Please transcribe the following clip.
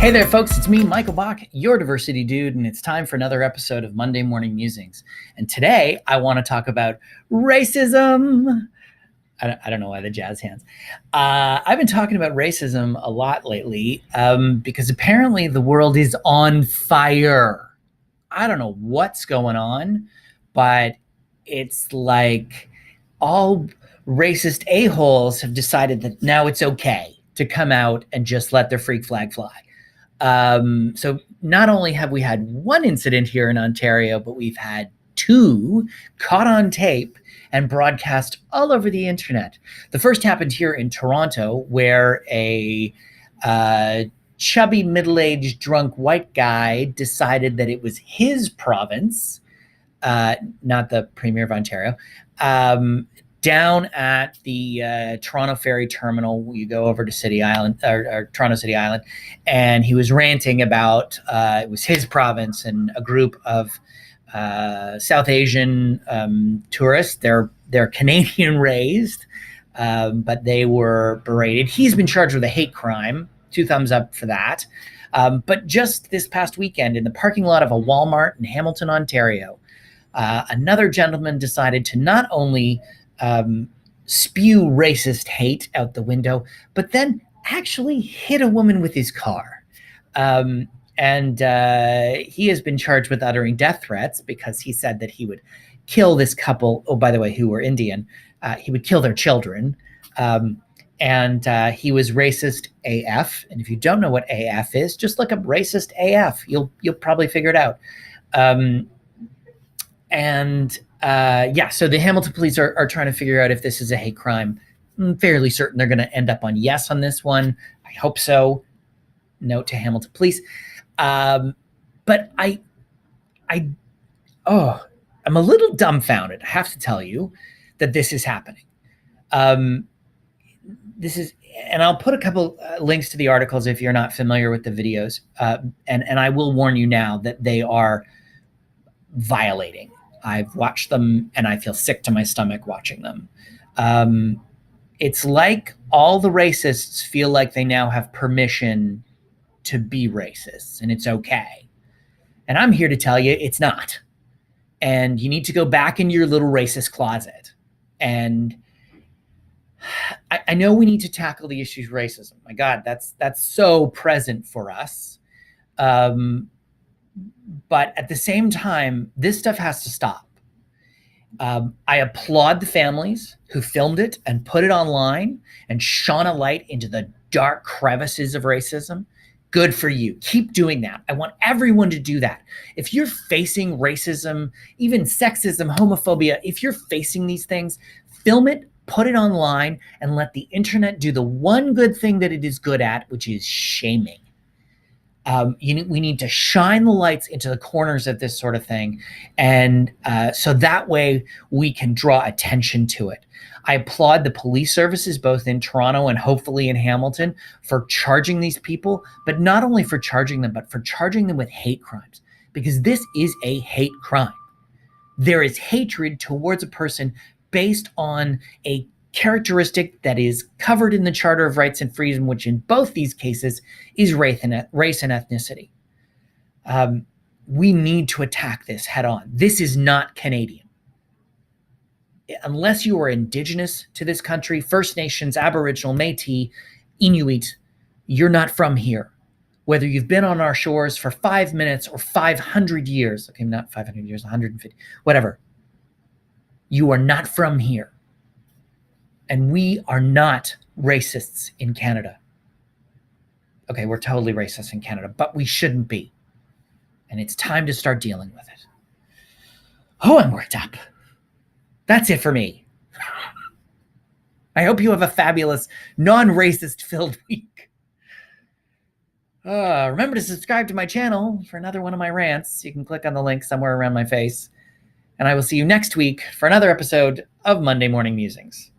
Hey there, folks. It's me, Michael Bach, your diversity dude, and it's time for another episode of Monday Morning Musings. And today I want to talk about racism. I don't know why the jazz hands. I've been talking about racism a lot lately because apparently the world is on fire. I don't know what's going on, but it's like all racist a-holes have decided that now it's okay to come out and just let their freak flag fly. So not only have we had one incident here in Ontario, but we've had two caught on tape and broadcast all over the internet. The first happened here in Toronto, where a chubby, middle-aged, drunk white guy decided that it was his province, not the Premier of Ontario, down at the Toronto Ferry Terminal. You go over to City Island, or Toronto City Island, and he was ranting about it was his province, and a group of South Asian tourists. They're Canadian raised, but they were berated. He's been charged with a hate crime. 2 thumbs up for that. But just this past weekend, in the parking lot of a Walmart in Hamilton, Ontario, another gentleman decided to not only spew racist hate out the window, but then actually hit a woman with his car. And he has been charged with uttering death threats because he said that he would kill this couple, oh, by the way, who were Indian. He would kill their children. And he was racist AF. And if you don't know what AF is, just look up racist AF. You'll probably figure it out. So the Hamilton police are trying to figure out if this is a hate crime. I'm fairly certain they're going to end up on yes on this one. I hope so. Note to Hamilton police. But I'm a little dumbfounded, I have to tell you, that this is happening. And I'll put a couple links to the articles if you're not familiar with the videos. And I will warn you now that they are violating. I've watched them and I feel sick to my stomach watching them. It's like all the racists feel like they now have permission to be racists and it's okay. And I'm here to tell you it's not. And you need to go back in your little racist closet. And I know we need to tackle the issues of racism. My God, that's so present for us. But at the same time, this stuff has to stop. I applaud the families who filmed it and put it online and shone a light into the dark crevices of racism. Good for you. Keep doing that. I want everyone to do that. If you're facing racism, even sexism, homophobia, if you're facing these things, film it, put it online, and let the internet do the one good thing that it is good at, which is shaming. We need to shine the lights into the corners of this sort of thing. And so that way we can draw attention to it. I applaud the police services, both in Toronto and hopefully in Hamilton, for charging these people, but not only for charging them, but for charging them with hate crimes, because this is a hate crime. There is hatred towards a person based on a characteristic that is covered in the Charter of Rights and Freedom, which in both these cases is race and ethnicity. We need to attack this head on. This is not Canadian. Unless you are Indigenous to this country, First Nations, Aboriginal, Métis, Inuit, you're not from here. Whether you've been on our shores for 5 minutes or 500 years, okay, not 500 years, 150, whatever, you are not from here. And we are not racists in Canada. Okay, we're totally racist in Canada, but we shouldn't be. And it's time to start dealing with it. Oh, I'm worked up. That's it for me. I hope you have a fabulous, non-racist filled week. Remember to subscribe to my channel for another one of my rants. You can click on the link somewhere around my face. And I will see you next week for another episode of Monday Morning Musings.